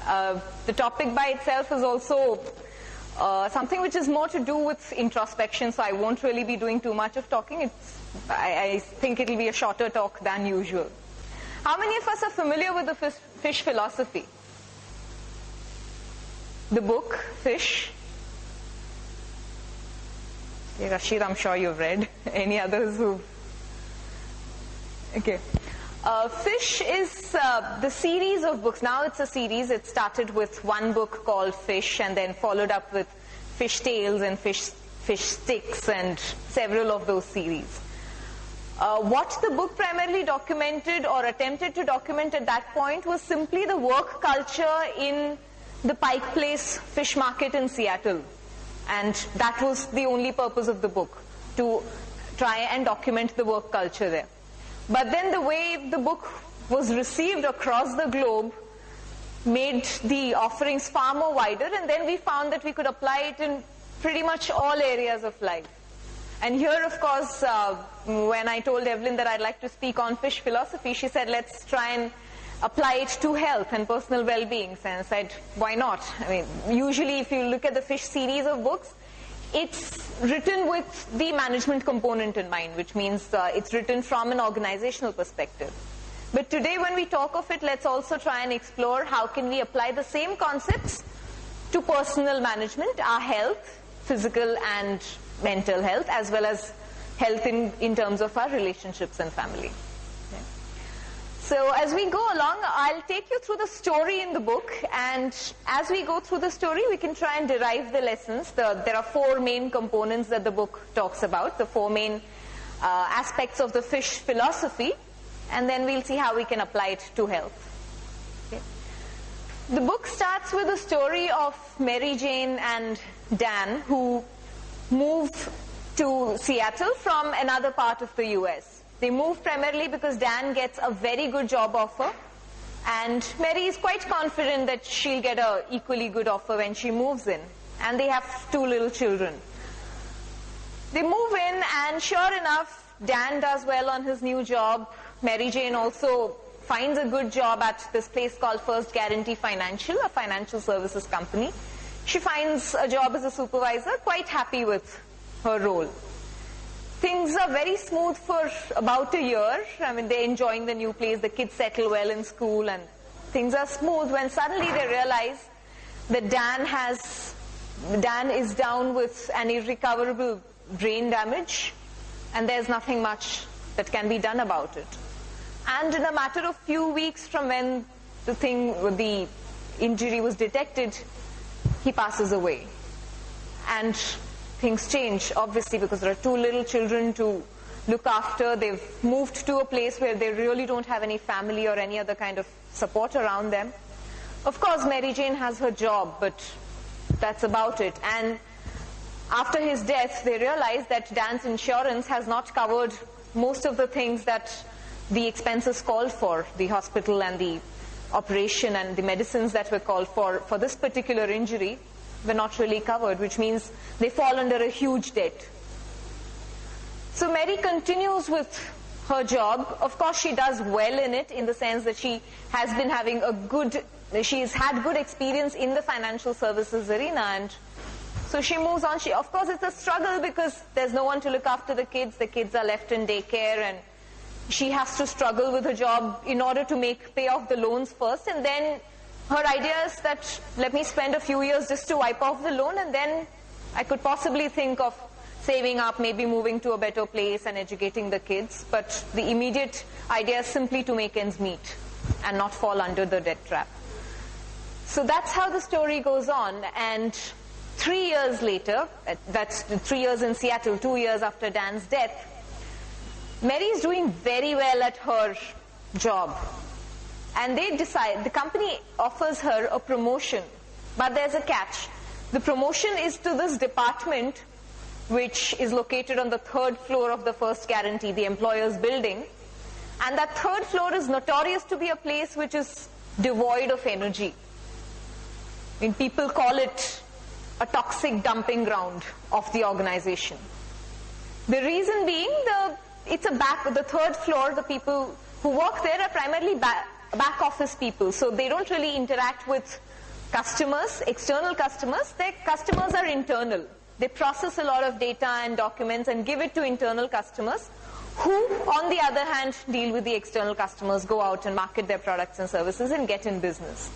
The topic by itself is also something which is more to do with introspection, so I won't really be doing too much of talking. I think it'll be a shorter talk than usual. How many of us are familiar with the fish philosophy? The book, Fish. Yeah, Rashid, I'm sure you've read. Any others who... Okay. Fish is the series of books. Now it's a series. It started with one book called Fish and then followed up with Fish Tales and Fish Sticks and several of those series. What the book primarily documented or attempted to document at that point was simply the work culture in the Pike Place fish market in Seattle. And that was the only purpose of the book, to try and document the work culture there. But then the way the book was received across the globe made the offerings far more wider, and then we found that we could apply it in pretty much all areas of life. And here, of course, when I told Evelyn that I'd like to speak on fish philosophy, she said, let's try and apply it to health and personal well-being. And I said, why not? I mean, usually if you look at the Fish series of books, it's written with the management component in mind, which means it's written from an organizational perspective. But today when we talk of it, let's also try and explore how can we apply the same concepts to personal management, our health, physical and mental health, as well as health in terms of our relationships and family. Okay. So as we go along, I'll take you through the story in the book, and as we go through the story, we can try and derive the lessons. There are four main components that the book talks about, the four main aspects of the fish philosophy, and then we'll see how we can apply it to health. Okay. The book starts with the story of Mary Jane and Dan, who move to Seattle from another part of the US. They move primarily because Dan gets a very good job offer, and Mary is quite confident that she'll get an equally good offer when she moves in. And they have two little children. They move in, and sure enough, Dan does well on his new job. Mary Jane also finds a good job at this place called First Guarantee Financial, a financial services company. She finds a job as a supervisor, quite happy with her role. Things are very smooth for about a year. I mean, they're enjoying the new place, the kids settle well in school, and things are smooth when suddenly they realize that Dan is down with an irrecoverable brain damage, and there's nothing much that can be done about it. And in a matter of few weeks from when the injury was detected, he passes away. And things change, obviously, because there are two little children to look after. They've moved to a place where they really don't have any family or any other kind of support around them. Of course, Mary Jane has her job, but that's about it. And after his death, they realize that Dan's insurance has not covered most of the things that the expenses called for, the hospital and the operation and the medicines that were called for this particular injury were not really covered, which means they fall under a huge debt. So Mary continues with her job. Of course, she does well in it, in the sense that she has been having she's had good experience in the financial services arena, and so she moves on. Of course, it's a struggle because there's no one to look after the kids are left in daycare, and she has to struggle with her job in order to pay off the loans first, and then her idea is that let me spend a few years just to wipe off the loan, and then I could possibly think of saving up, maybe moving to a better place and educating the kids. But the immediate idea is simply to make ends meet and not fall under the debt trap. So that's how the story goes on. And 3 years later, that's 3 years in Seattle, 2 years after Dan's death, Mary is doing very well at her job. And they decide, the company offers her a promotion, but there's a catch. The promotion is to this department, which is located on the 3rd floor of the First Guarantee, the employer's building. And that 3rd floor is notorious to be a place which is devoid of energy. I mean, people call it a toxic dumping ground of the organization. The reason being, the 3rd floor, the people who work there are primarily back office people. So they don't really interact with customers, external customers. Their customers are internal. They process a lot of data and documents and give it to internal customers, who, on the other hand, deal with the external customers, go out and market their products and services and get in business.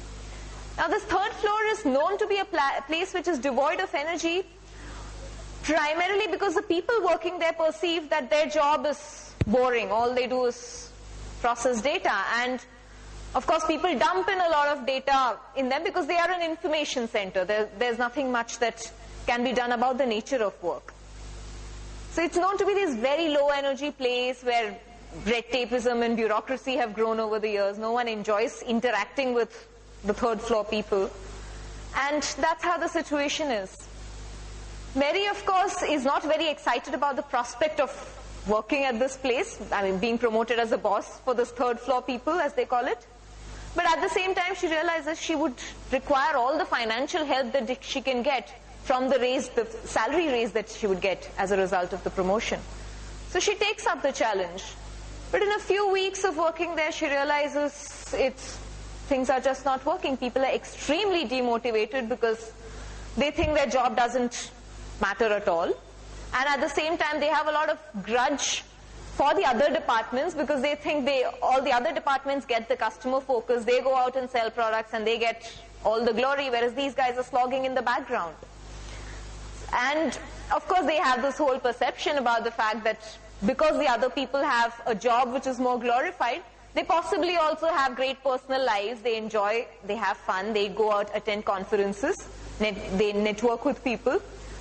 Now, this third floor is known to be a place which is devoid of energy, primarily because the people working there perceive that their job is boring. All they do is process data. And, of course, people dump in a lot of data in them because they are an information center. There's nothing much that can be done about the nature of work. So it's known to be this very low energy place where red tapeism and bureaucracy have grown over the years. No one enjoys interacting with the third floor people. And that's how the situation is. Mary, of course, is not very excited about the prospect of working at this place. I mean, being promoted as a boss for this third floor people, as they call it. But at the same time, she realizes she would require all the financial help that she can get from the salary raise that she would get as a result of the promotion. So she takes up the challenge. But in a few weeks of working there, she realizes things are just not working. People are extremely demotivated because they think their job doesn't matter at all. And at the same time, they have a lot of grudge for the other departments because they think all the other departments get the customer focus. They go out and sell products and they get all the glory, whereas these guys are slogging in the background. And of course, they have this whole perception about the fact that because the other people have a job which is more glorified, they possibly also have great personal lives. They enjoy, they have fun, they go out, attend conferences, they network with people.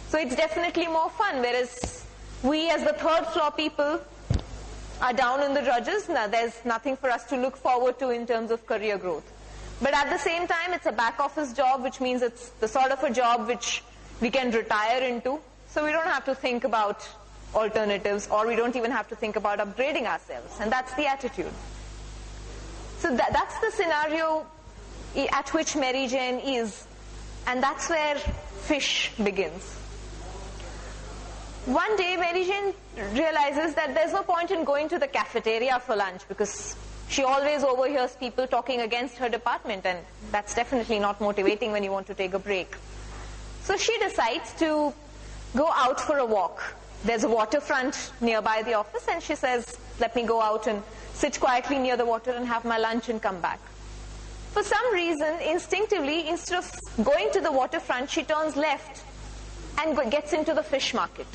So it's definitely more fun, whereas we as the third floor people are down in the drudges. Now, there's nothing for us to look forward to in terms of career growth. But at the same time, it's a back office job, which means it's the sort of a job which we can retire into. So we don't have to think about alternatives, or we don't even have to think about upgrading ourselves. And that's the attitude. So that's the scenario at which Mary Jane is. And that's where Fish begins. One day, Mary Jane realizes that there's no point in going to the cafeteria for lunch because she always overhears people talking against her department, and that's definitely not motivating when you want to take a break. So she decides to go out for a walk. There's a waterfront nearby the office, and she says, let me go out and sit quietly near the water and have my lunch and come back. For some reason, instinctively, instead of going to the waterfront, she turns left and gets into the fish market.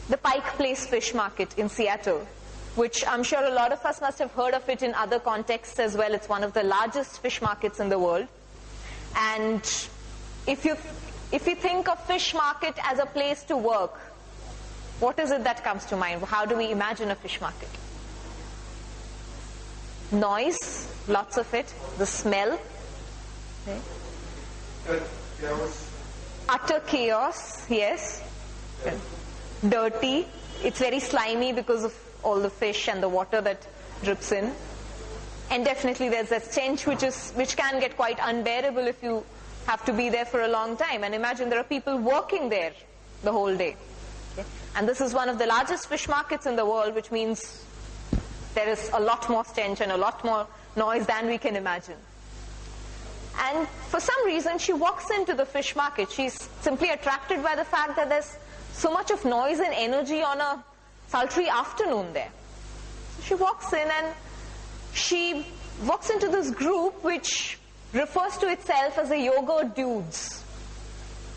The Pike Place Fish Market in Seattle, which I'm sure a lot of us must have heard of it in other contexts as well. It's one of the largest fish markets in the world. And if you think of fish market as a place to work, what is it that comes to mind? How do we imagine a fish market? Noise, lots of it. The smell. Okay. Utter chaos, yes. Okay. Dirty. It's very slimy because of all the fish and the water that drips in. And definitely there's that stench which can get quite unbearable if you have to be there for a long time. And imagine there are people working there the whole day. Okay. And this is one of the largest fish markets in the world, which means there is a lot more stench and a lot more noise than we can imagine. And for some reason, she walks into the fish market. She's simply attracted by the fact that there's so much of noise and energy on a sultry afternoon there. So she walks in, and she walks into this group which refers to itself as the yogurt dudes.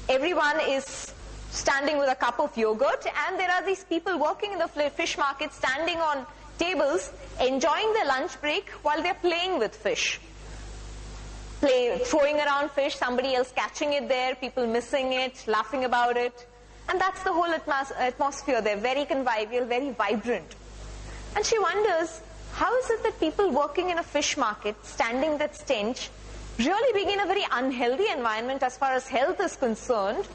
Everyone is standing with a cup of yogurt, and there are these people working in the fish market standing on tables enjoying their lunch break while they're playing with fish. Throwing around fish, somebody else catching it there, people missing it, laughing about it. And that's the whole atmosphere. They're very convivial, very vibrant. And she wonders, how is it that people working in a fish market, standing that stench, really being in a very unhealthy environment as far as health is concerned,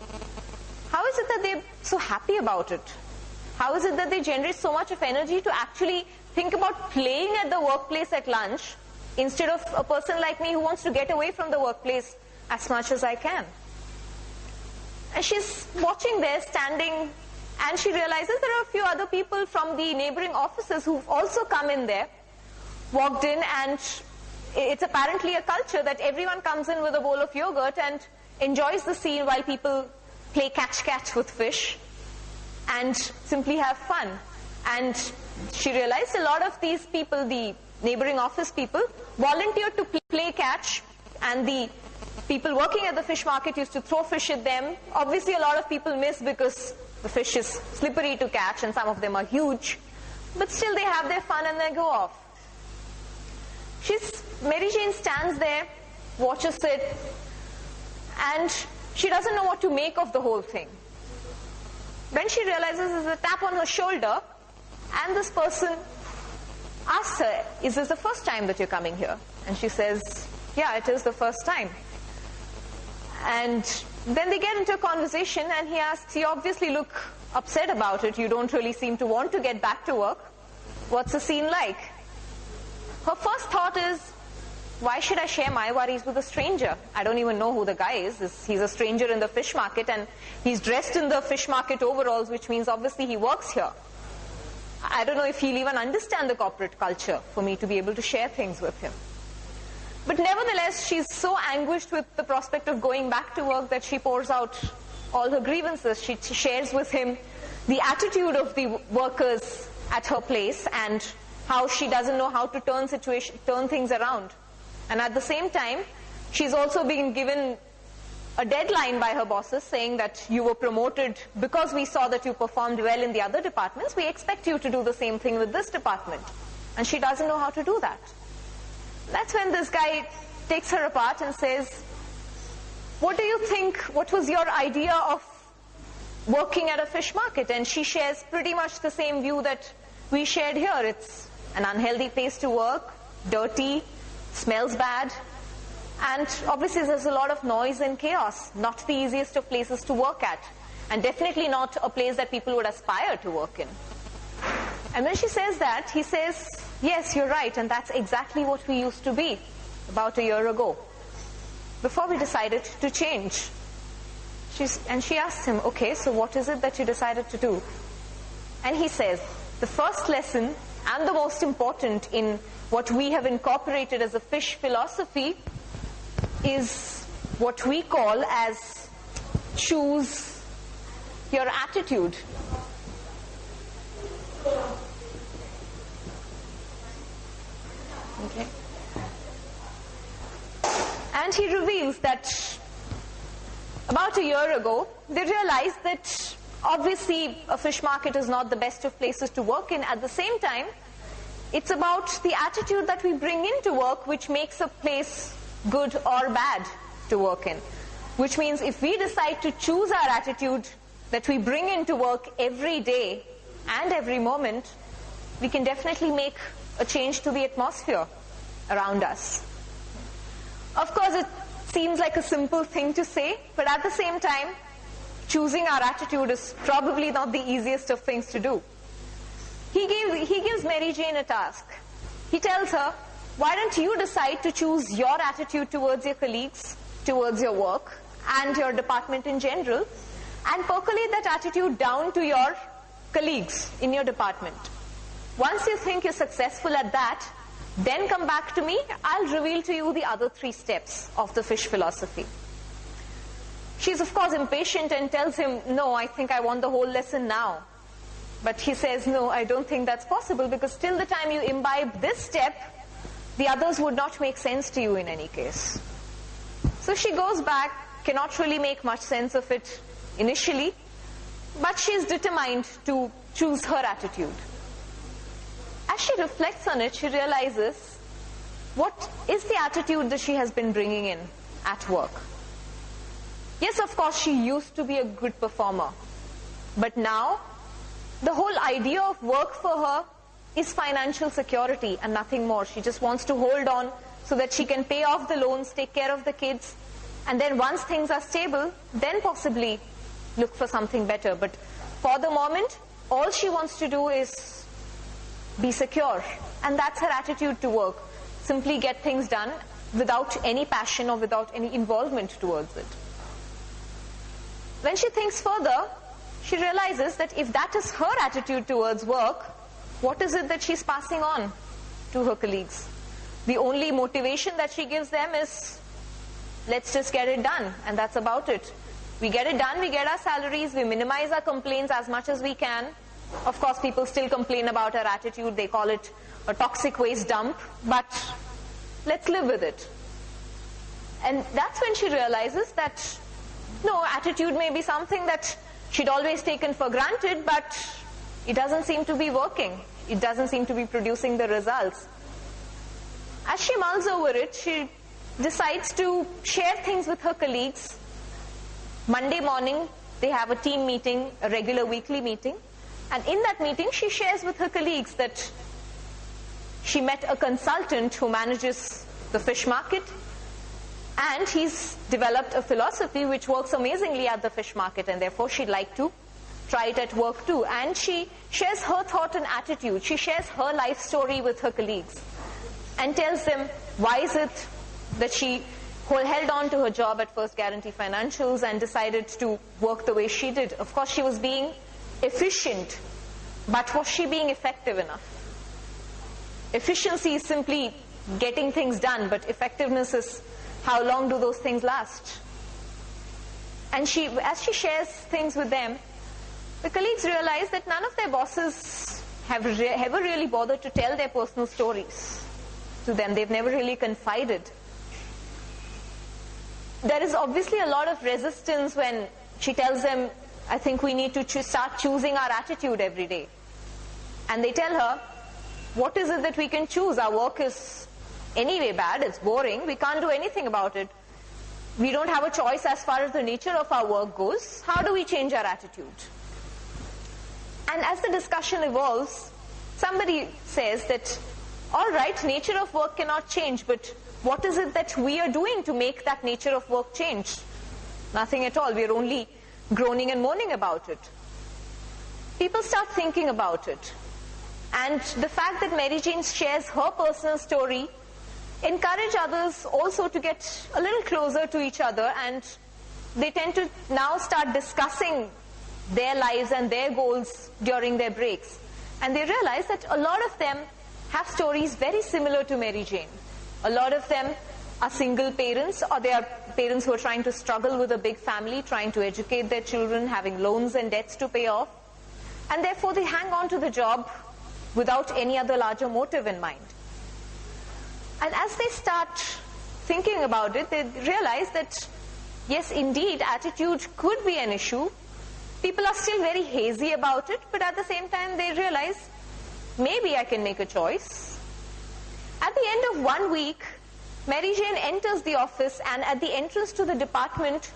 how is it that they're so happy about it? How is it that they generate so much of energy to actually think about playing at the workplace at lunch instead of a person like me who wants to get away from the workplace as much as I can? And she's watching there, standing, and she realizes there are a few other people from the neighboring offices who've also come in there, walked in, and it's apparently a culture that everyone comes in with a bowl of yogurt and enjoys the scene while people play catch-catch with fish and simply have fun. And she realized a lot of these people, the neighboring office people, volunteered to play catch, and the people working at the fish market used to throw fish at them. Obviously a lot of people miss because the fish is slippery to catch and some of them are huge, but still they have their fun and they go off. Mary Jane stands there, watches it, and she doesn't know what to make of the whole thing. Then she realizes there's a tap on her shoulder, and this person asks her, is this the first time that you're coming here? And she says, yeah, it is the first time. And then they get into a conversation, and he asks, you obviously look upset about it. You don't really seem to want to get back to work. What's the scene like? Her first thought is, why should I share my worries with a stranger? I don't even know who the guy is. He's a stranger in the fish market, and he's dressed in the fish market overalls, which means obviously he works here. I don't know if he'll even understand the corporate culture for me to be able to share things with him. But nevertheless, she's so anguished with the prospect of going back to work that she pours out all her grievances. She shares with him the attitude of the workers at her place and how she doesn't know how to turn things around. And at the same time, she's also been given a deadline by her bosses saying that you were promoted because we saw that you performed well in the other departments. We expect you to do the same thing with this department. And she doesn't know how to do that. That's when this guy takes her apart and says, what do you think, what was your idea of working at a fish market? And she shares pretty much the same view that we shared here. It's an unhealthy place to work, dirty, smells bad, and obviously there's a lot of noise and chaos. Not the easiest of places to work at, and definitely not a place that people would aspire to work in. And when she says that, he says, yes, you're right, and that's exactly what we used to be about a year ago, before we decided to change. And she asked him, okay, so what is it that you decided to do? And he says, the first lesson and the most important in what we have incorporated as a fish philosophy is what we call as choose your attitude. Okay. And he reveals that about a year ago, they realized that obviously a fish market is not the best of places to work in. At the same time, it's about the attitude that we bring into work which makes a place good or bad to work in. Which means if we decide to choose our attitude that we bring into work every day and every moment, we can definitely make a change to the atmosphere around us. Of course, it seems like a simple thing to say, but at the same time, choosing our attitude is probably not the easiest of things to do. He gives Mary Jane a task. He tells her, why don't you decide to choose your attitude towards your colleagues, towards your work, and your department in general, and percolate that attitude down to your colleagues in your department. Once you think you're successful at that, then come back to me. I'll reveal to you the other 3 steps of the fish philosophy. She's of course impatient and tells him, no, I think I want the whole lesson now. But he says, no, I don't think that's possible, because till the time you imbibe this step, the others would not make sense to you in any case. So she goes back, cannot really make much sense of it initially, but she's determined to choose her attitude. As she reflects on it, she realizes what is the attitude that she has been bringing in at work. Yes, of course, she used to be a good performer, but now the whole idea of work for her is financial security and nothing more. She just wants to hold on so that she can pay off the loans, take care of the kids, and then once things are stable, then possibly look for something better. But for the moment, all she wants to do is be secure, and that's her attitude to work. Simply get things done without any passion or without any involvement towards it. When she thinks further, she realizes that if that is her attitude towards work, what is it that she's passing on to her colleagues? The only motivation that she gives them is, let's just get it done, and that's about it. We get it done, we get our salaries, we minimize our complaints as much as we can. Of course, people still complain about her attitude, they call it a toxic waste dump, but let's live with it. And that's when she realizes that, no, attitude may be something that she'd always taken for granted, but it doesn't seem to be working. It doesn't seem to be producing the results. As she mulls over it, she decides to share things with her colleagues. Monday morning, they have a team meeting, a regular weekly meeting. And in that meeting, she shares with her colleagues that she met a consultant who manages the fish market, and he's developed a philosophy which works amazingly at the fish market, and therefore she'd like to try it at work too. And she shares her thought and attitude. She shares her life story with her colleagues and tells them why is it that she held on to her job at First Guarantee Financials and decided to work the way she did. Of course, she was being efficient, but was she being effective enough? Efficiency is simply getting things done, but effectiveness is how long do those things last? And as she shares things with them, the colleagues realize that none of their bosses have ever really bothered to tell their personal stories to them. They've never really confided. There is obviously a lot of resistance when she tells them, I think we need to start choosing our attitude every day. And they tell her, what is it that we can choose? Our work is anyway bad, it's boring, we can't do anything about it. We don't have a choice as far as the nature of our work goes. How do we change our attitude? And as the discussion evolves, somebody says that, all right, nature of work cannot change, but what is it that we are doing to make that nature of work change? Nothing at all. We're only groaning and moaning about it. People start thinking about it. And the fact that Mary Jane shares her personal story encourage others also to get a little closer to each other, and they tend to now start discussing their lives and their goals during their breaks. And they realize that a lot of them have stories very similar to Mary Jane. A lot of them are single parents, or they are parents who are trying to struggle with a big family, trying to educate their children, having loans and debts to pay off. And therefore they hang on to the job without any other larger motive in mind. And as they start thinking about it, they realize that, yes, indeed, attitude could be an issue. People are still very hazy about it, but at the same time they realize, maybe I can make a choice. At the end of 1 week, Mary Jane enters the office, and at the entrance to the department,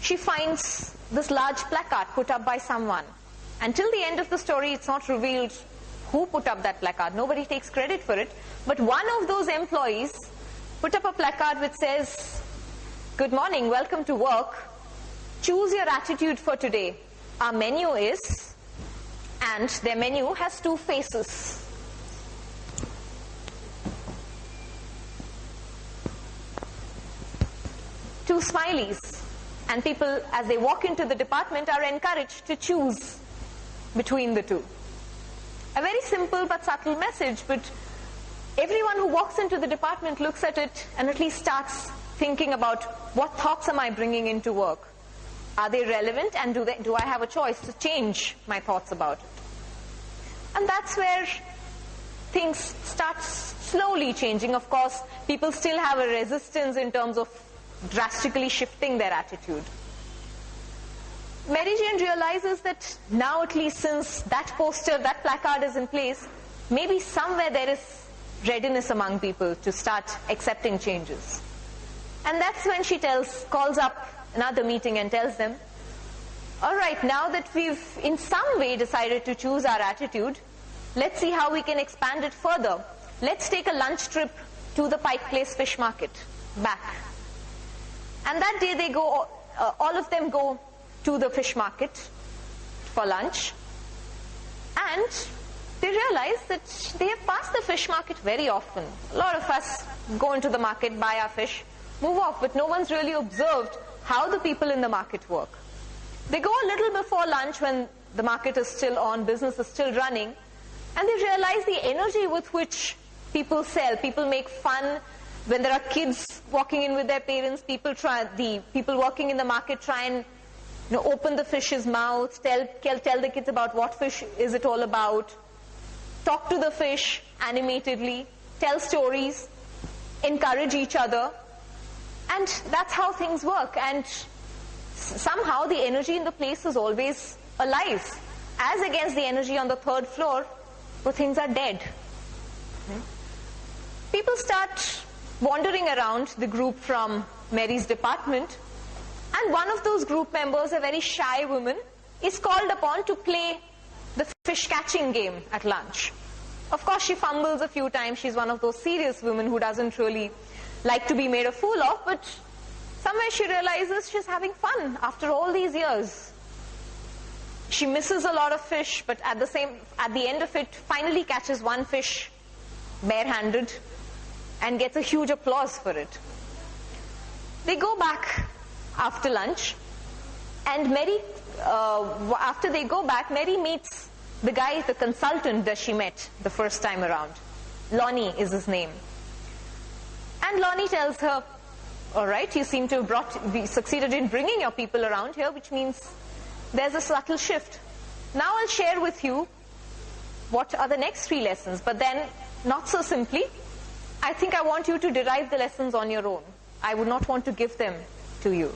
she finds this large placard put up by someone. Until the end of the story, it's not revealed who put up that placard. Nobody takes credit for it. But one of those employees put up a placard which says, "Good morning, welcome to work. Choose your attitude for today. Our menu is," and their menu has 2 faces. Two smileys. And people, as they walk into the department, are encouraged to choose between the 2. A very simple but subtle message, but everyone who walks into the department looks at it and at least starts thinking about, what thoughts am I bringing into work? Are they relevant, and do I have a choice to change my thoughts about it? And that's where things start slowly changing. Of course, people still have a resistance in terms of drastically shifting their attitude. Mary Jane realizes that now, at least since that poster, that placard is in place, maybe somewhere there is readiness among people to start accepting changes. And that's when she calls up another meeting and tells them, all right, now that we've in some way decided to choose our attitude, let's see how we can expand it further. Let's take a lunch trip to the Pike Place Fish Market back. And that day they go, all of them go to the fish market for lunch, and they realize that they have passed the fish market very often. A lot of us go into the market, buy our fish, move off, but no one's really observed how the people in the market work. They go a little before lunch when the market is still on, business is still running, and they realize the energy with which People sell, people make fun. When there are kids walking in with their parents, people working in the market try and open the fish's mouth, tell the kids about what fish is it all about, talk to the fish animatedly, tell stories, encourage each other, and that's how things work. And somehow the energy in the place is always alive, as against the energy on the third floor where things are dead. People start wandering around the group from Mary's department, and one of those group members, a very shy woman, is called upon to play the fish catching game at lunch. Of course, she fumbles a few times. She's one of those serious women who doesn't really like to be made a fool of, but somewhere she realizes she's having fun after all these years. She misses a lot of fish, but at the end of it, finally catches one fish barehanded and gets a huge applause for it. They go back after lunch, and Mary, after they go back, Mary meets the guy, the consultant that she met the first time around. Lonnie is his name. And Lonnie tells her, all right, you seem to have succeeded in bringing your people around here, which means there's a subtle shift. Now I'll share with you what are the next 3 lessons, but then not so simply. I think I want you to derive the lessons on your own. I would not want to give them to you.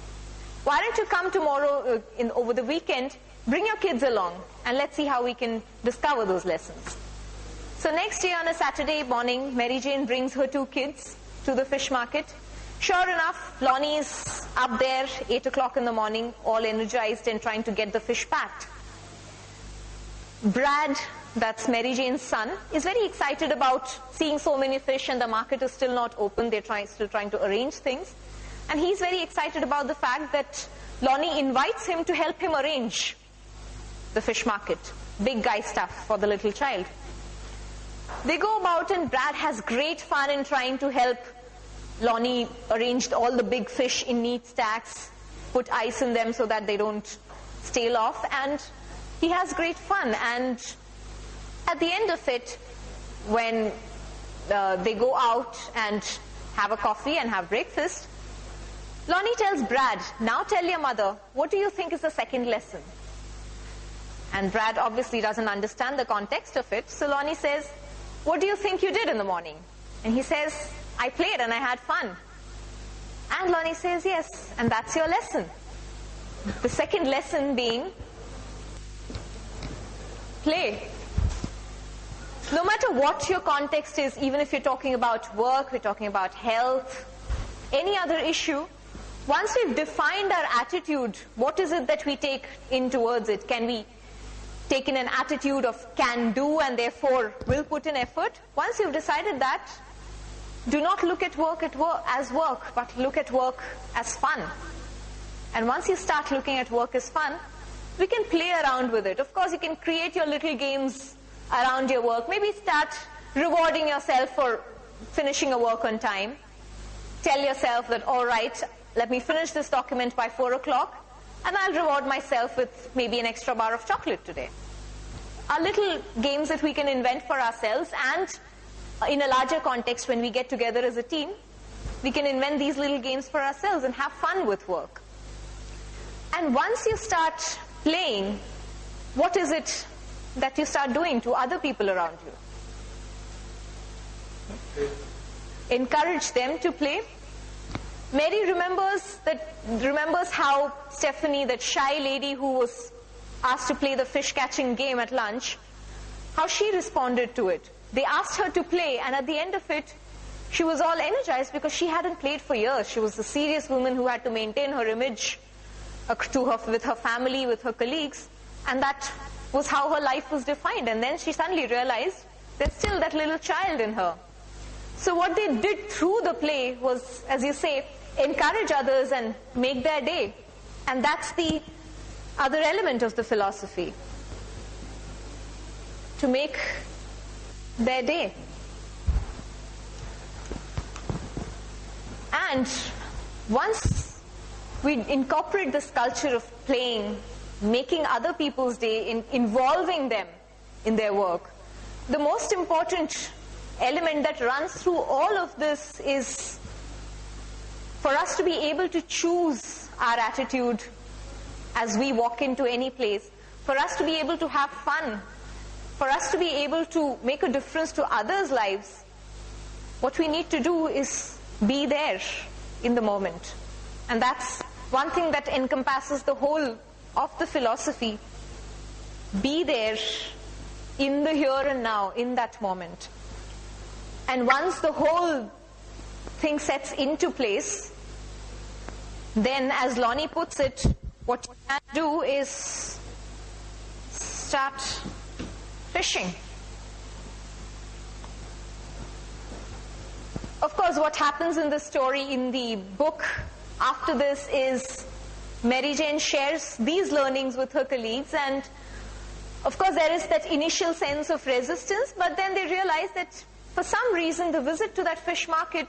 Why don't you come tomorrow over the weekend, bring your kids along, and let's see how we can discover those lessons. So next day on a Saturday morning, Mary Jane brings her 2 kids to the fish market. Sure enough, Lonnie is up there 8 o'clock in the morning, all energized and trying to get the fish packed. Brad, that's Mary Jane's son, is very excited about seeing so many fish, and the market is still not open. They're still trying to arrange things. And he's very excited about the fact that Lonnie invites him to help him arrange the fish market. Big guy stuff for the little child. They go about, and Brad has great fun in trying to help Lonnie arrange all the big fish in neat stacks, put ice in them so that they don't stale off, and he has great fun. And at the end of it, when they go out and have a coffee and have breakfast, Lonnie tells Brad, now tell your mother, what do you think is the second lesson? And Brad obviously doesn't understand the context of it, so Lonnie says, what do you think you did in the morning? And he says, I played and I had fun. And Lonnie says, yes, and that's your lesson. The second lesson being, play. No matter what your context is, even if you're talking about work, we're talking about health, any other issue, once we've defined our attitude, what is it that we take in towards it? Can we take in an attitude of can do and therefore will put in effort? Once you've decided that, do not look at work as work, but look at work as fun. And once you start looking at work as fun, we can play around with it. Of course, you can create your little games around your work. Maybe start rewarding yourself for finishing a work on time. Tell yourself that, all right, let me finish this document by 4 o'clock, and I'll reward myself with maybe an extra bar of chocolate today. Are little games that we can invent for ourselves, and in a larger context, when we get together as a team, we can invent these little games for ourselves and have fun with work. And once you start playing, what is it that you start doing to other people around you? Encourage them to play. Mary remembers how Stephanie, that shy lady who was asked to play the fish catching game at lunch, how she responded to it. They asked her to play, and at the end of it, she was all energized because she hadn't played for years. She was a serious woman who had to maintain her image with her family, with her colleagues, and that was how her life was defined. And then she suddenly realized there's still that little child in her. So what they did through the play was, as you say, encourage others and make their day. And that's the other element of the philosophy, to make their day. And once we incorporate this culture of playing, making other people's day, involving them in their work, the most important element that runs through all of this is for us to be able to choose our attitude as we walk into any place, for us to be able to have fun, for us to be able to make a difference to others' lives. What we need to do is be there in the moment. And that's one thing that encompasses the whole of the philosophy. Be there in the here and now, in that moment. And once the whole thing sets into place, then, as Lonnie puts it, what you can do is start fishing. Of course, what happens in the story in the book after this is Mary Jane shares these learnings with her colleagues, and of course there is that initial sense of resistance, but then they realize that for some reason the visit to that fish market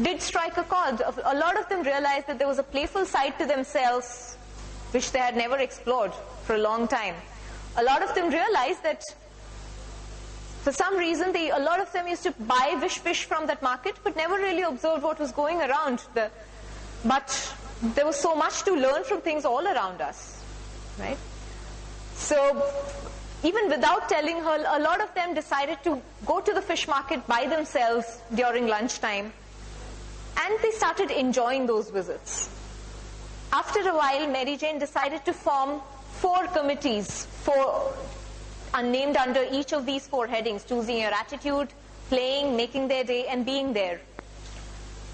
did strike a chord. A lot of them realized that there was a playful side to themselves which they had never explored for a long time. A lot of them realized that for some reason a lot of them used to buy fish from that market but never really observed what was going around. But there was so much to learn from things all around us, right? So even without telling her, a lot of them decided to go to the fish market by themselves during lunchtime, and they started enjoying those visits. After a while, Mary Jane decided to form 4 committees, named under each of these 4 headings: choosing your attitude, playing, making their day, and being there.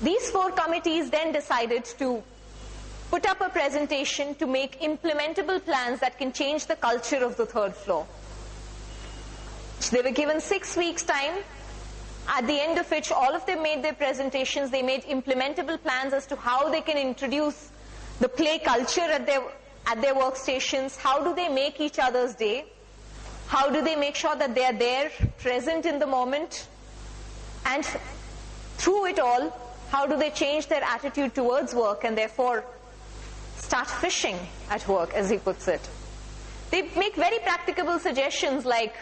These 4 committees then decided to put up a presentation to make implementable plans that can change the culture of the 3rd floor. So they were given 6 weeks' time, at the end of which all of them made their presentations. They made implementable plans as to how they can introduce the play culture at their workstations. How do they make each other's day? How do they make sure that they are there, present in the moment? And through it all, how do they change their attitude towards work and therefore start fishing at work, as he puts it? They make very practicable suggestions like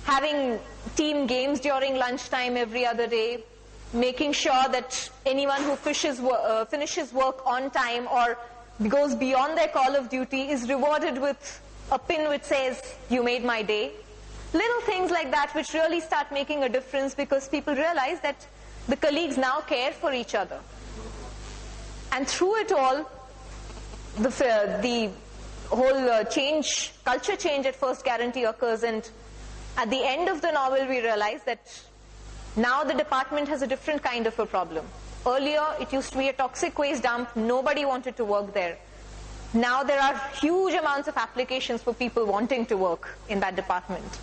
having team games during lunchtime every other day, making sure that anyone who finishes work on time or goes beyond their call of duty is rewarded with a pin which says, "You made my day." Little things like that which really start making a difference, because people realize that the colleagues now care for each other. And through it all, the whole culture change at First Guarantee occurs, and at the end of the novel we realize that now the department has a different kind of a problem. Earlier it used to be a toxic waste dump, nobody wanted to work there. Now there are huge amounts of applications for people wanting to work in that department.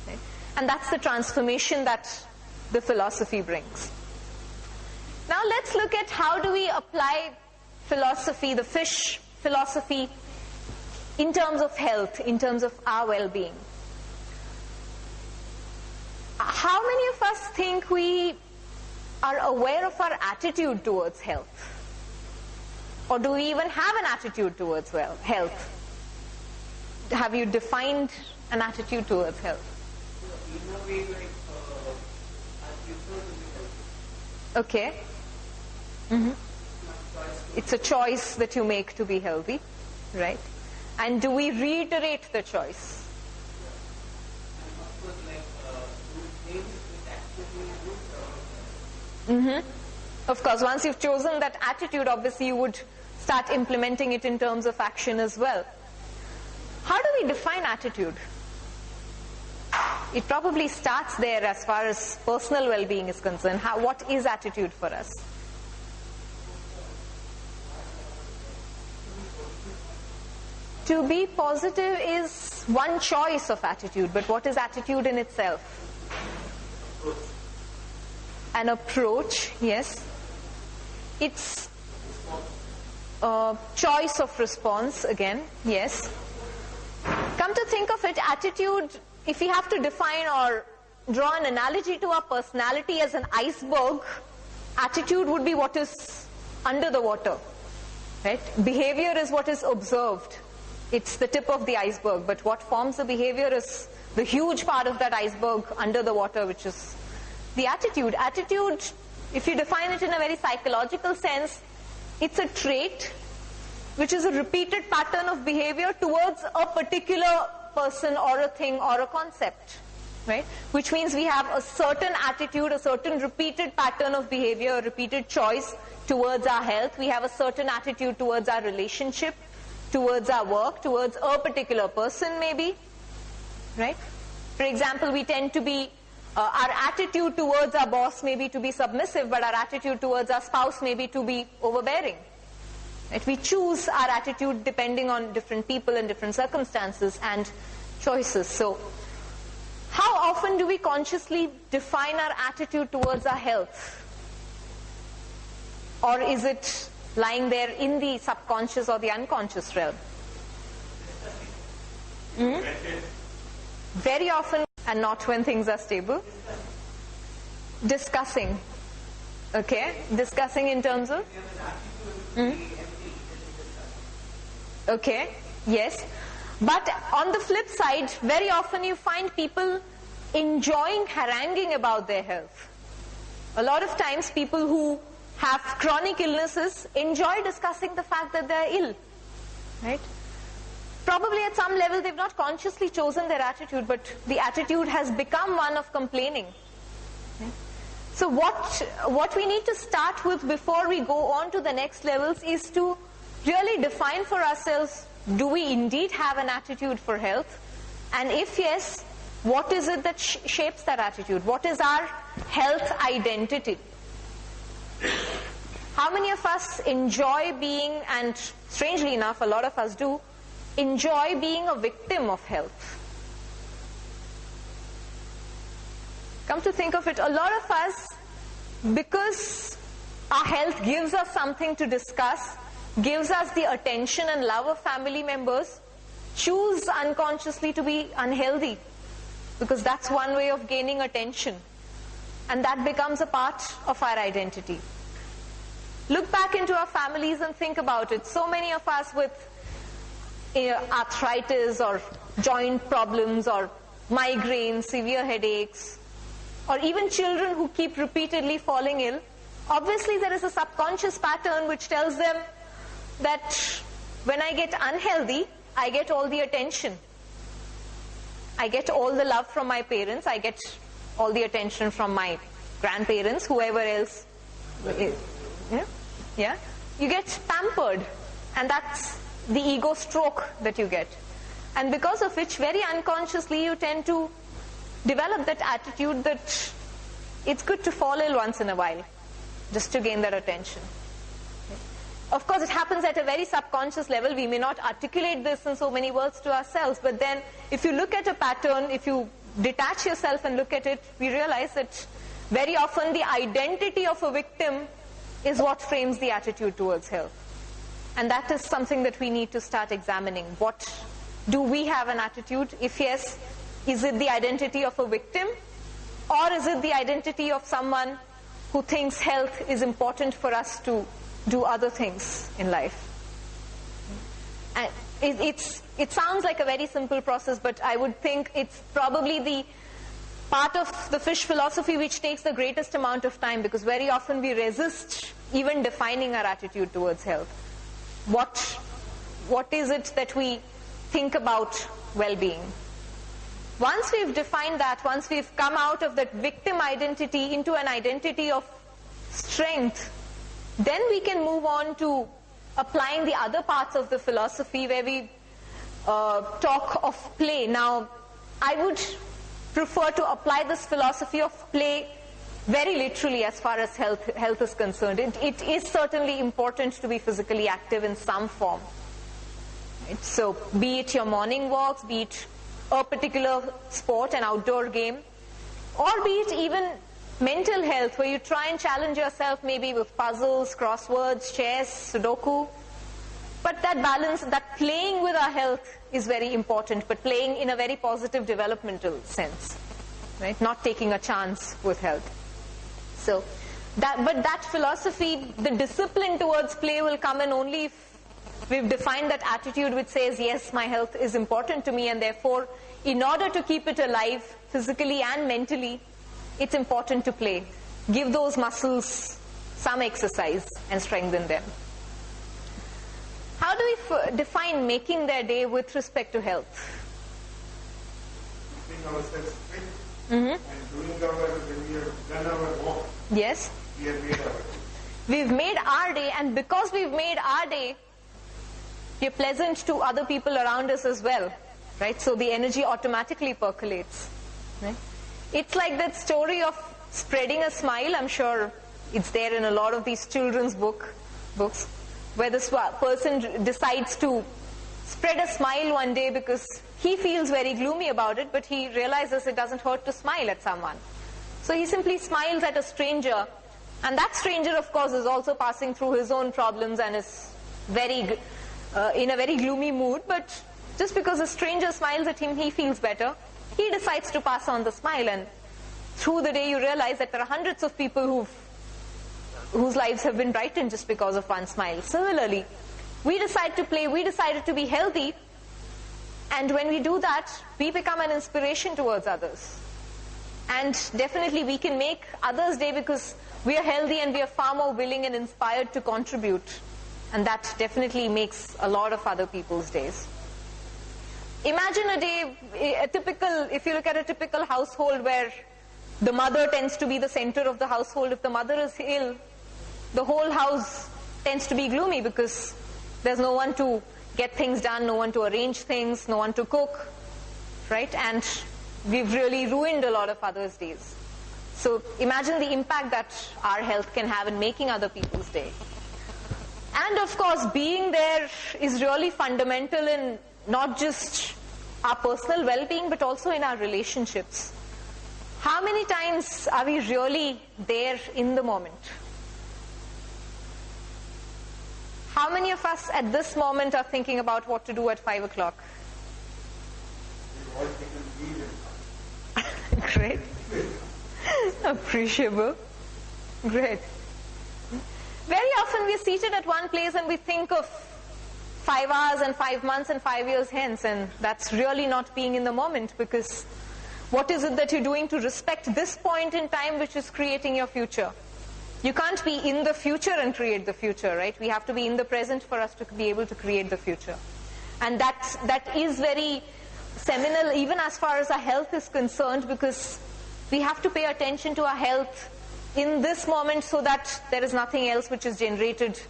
Okay? And that's the transformation that the philosophy brings. Now let's look at how do we apply philosophy, the fish philosophy, in terms of health, in terms of our well-being. How many of us think we are aware of our attitude towards health? Or do we even have an attitude towards health? Have you defined an attitude towards health? In a way, like, I prefer to be healthy. Okay. It's a choice that you make to be healthy, right? And do we reiterate the choice? And of course, like, do things which actually root. Of course, once you've chosen that attitude, obviously you would start implementing it in terms of action as well. How do we define attitude? It probably starts there as far as personal well-being is concerned. What is attitude for us? To be positive is one choice of attitude, but what is attitude in itself? An approach, yes. It's a choice of response, again, yes. Come to think of it, attitude, if we have to define or draw an analogy to our personality as an iceberg, attitude would be what is under the water, right? Behavior is what is observed. It's the tip of the iceberg, but what forms the behavior is the huge part of that iceberg under the water, which is the attitude. Attitude, if you define it in a very psychological sense, it's a trait which is a repeated pattern of behavior towards a particular person or a thing or a concept, right? Which means we have a certain attitude, a certain repeated pattern of behavior, a repeated choice towards our health. We have a certain attitude towards our relationship, towards our work, towards a particular person maybe, right? For example, we tend to be, our attitude towards our boss may be to be submissive, but our attitude towards our spouse may be to be overbearing. Right? We choose our attitude depending on different people and different circumstances and choices. So, how often do we consciously define our attitude towards our health? Or is it lying there in the subconscious or the unconscious realm? Very often, and not when things are stable. Discussing. Okay? Discussing in terms of? Okay, yes. But on the flip side, very often you find people enjoying haranguing about their health. A lot of times people who have chronic illnesses enjoy discussing the fact that they are ill, right? Probably at some level they've not consciously chosen their attitude, but the attitude has become one of complaining. Right? So what we need to start with before we go on to the next levels is to really define for ourselves, do we indeed have an attitude for health? And if yes, what is it that shapes that attitude? What is our health identity? How many of us enjoy being, and strangely enough, a lot of us do, enjoy being a victim of health? Come to think of it, a lot of us, because our health gives us something to discuss, gives us the attention and love of family members, choose unconsciously to be unhealthy, because that's one way of gaining attention, and that becomes a part of our identity. Look back into our families and think about it. So many of us with arthritis or joint problems or migraines, severe headaches, or even children who keep repeatedly falling ill, obviously there is a subconscious pattern which tells them that when I get unhealthy, I get all the attention. I get all the love from my parents, I get all the attention from my grandparents, whoever else. Yeah? You get pampered, and that's the ego stroke that you get. And because of which, very unconsciously, you tend to develop that attitude that it's good to fall ill once in a while, just to gain that attention. Of course, it happens at a very subconscious level. We may not articulate this in so many words to ourselves, but then if you look at a pattern, if you detach yourself and look at it, we realize that very often the identity of a victim is what frames the attitude towards health. And that is something that we need to start examining. What do we have an attitude? If yes, is it the identity of a victim, or is it the identity of someone who thinks health is important for us to do other things in life? And it sounds like a very simple process, but I would think it's probably the part of the fish philosophy which takes the greatest amount of time, because very often we resist even defining our attitude towards health. What is it that we think about well-being? Once we've defined that, once we've come out of that victim identity into an identity of strength, then we can move on to applying the other parts of the philosophy where we talk of play. Now, I would prefer to apply this philosophy of play very literally as far as health is concerned. It is certainly important to be physically active in some form. Right? So, be it your morning walks, be it a particular sport, an outdoor game, or be it even mental health, where you try and challenge yourself maybe with puzzles, crosswords, chess, Sudoku. But that balance, that playing with our health is very important, but playing in a very positive developmental sense, right? Not taking a chance with health. So, but that philosophy, the discipline towards play will come in only if we've defined that attitude which says, yes, my health is important to me, and therefore, in order to keep it alive, physically and mentally, it's important to play. Give those muscles some exercise and strengthen them. How do we define making their day with respect to health? Keeping ourselves fit and doing when we have done our work. Yes. We have made our day. We've made our day, and because we've made our day, we're pleasant to other people around us as well, right? So the energy automatically percolates, right? It's like that story of spreading a smile. I'm sure it's there in a lot of these children's books, where this person decides to spread a smile one day because he feels very gloomy about it, but he realizes it doesn't hurt to smile at someone. So he simply smiles at a stranger, and that stranger, of course, is also passing through his own problems and is in a very gloomy mood, but just because a stranger smiles at him, he feels better. He decides to pass on the smile, and through the day you realize that there are hundreds of people whose lives have been brightened just because of one smile. Similarly, we decide to play, we decided to be healthy, and when we do that, we become an inspiration towards others. And definitely we can make others' day because we are healthy and we are far more willing and inspired to contribute. And that definitely makes a lot of other people's days. Imagine a day, if you look at a typical household where the mother tends to be the center of the household. If the mother is ill, the whole house tends to be gloomy because there's no one to get things done, no one to arrange things, no one to cook, right? And we've really ruined a lot of others' days. So imagine the impact that our health can have in making other people's day. And of course, being there is really fundamental in not just our personal well-being, but also in our relationships. How many times are we really there in the moment? How many of us at this moment are thinking about what to do at 5 o'clock? We've all taken leave. Great. Appreciable. Great. Very often we're seated at one place and we think of 5 hours and 5 months and 5 years hence, and that's really not being in the moment, because what is it that you're doing to respect this point in time which is creating your future? You can't be in the future and create the future, right? We have to be in the present for us to be able to create the future. And that is very seminal even as far as our health is concerned, because we have to pay attention to our health in this moment so that there is nothing else which is generated,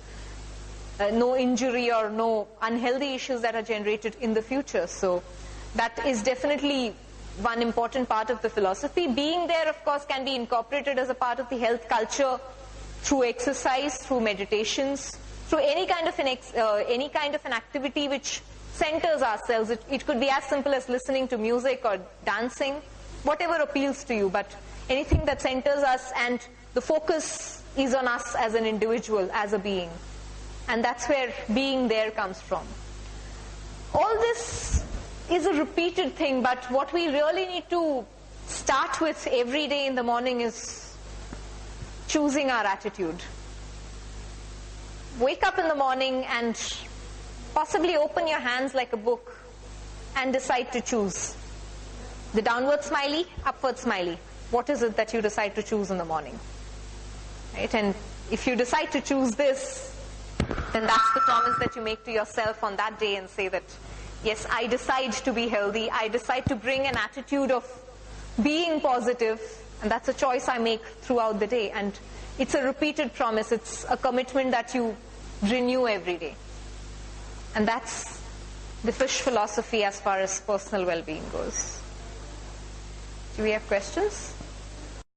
no injury or no unhealthy issues that are generated in the future. So that is definitely one important part of the philosophy. Being there, of course, can be incorporated as a part of the health culture through exercise, through meditations, through any kind of an activity which centers ourselves. It could be as simple as listening to music or dancing, whatever appeals to you, but anything that centers us and the focus is on us as an individual, as a being. And that's where being there comes from. All this is a repeated thing, but what we really need to start with every day in the morning is choosing our attitude. Wake up in the morning and possibly open your hands like a book and decide to choose. The downward smiley, upward smiley. What is it that you decide to choose in the morning? Right? And if you decide to choose this, then that's the promise that you make to yourself on that day and say that, yes, I decide to be healthy. I decide to bring an attitude of being positive, and that's a choice I make throughout the day. And it's a repeated promise. It's a commitment that you renew every day. And that's the fish philosophy as far as personal well-being goes. Do we have questions?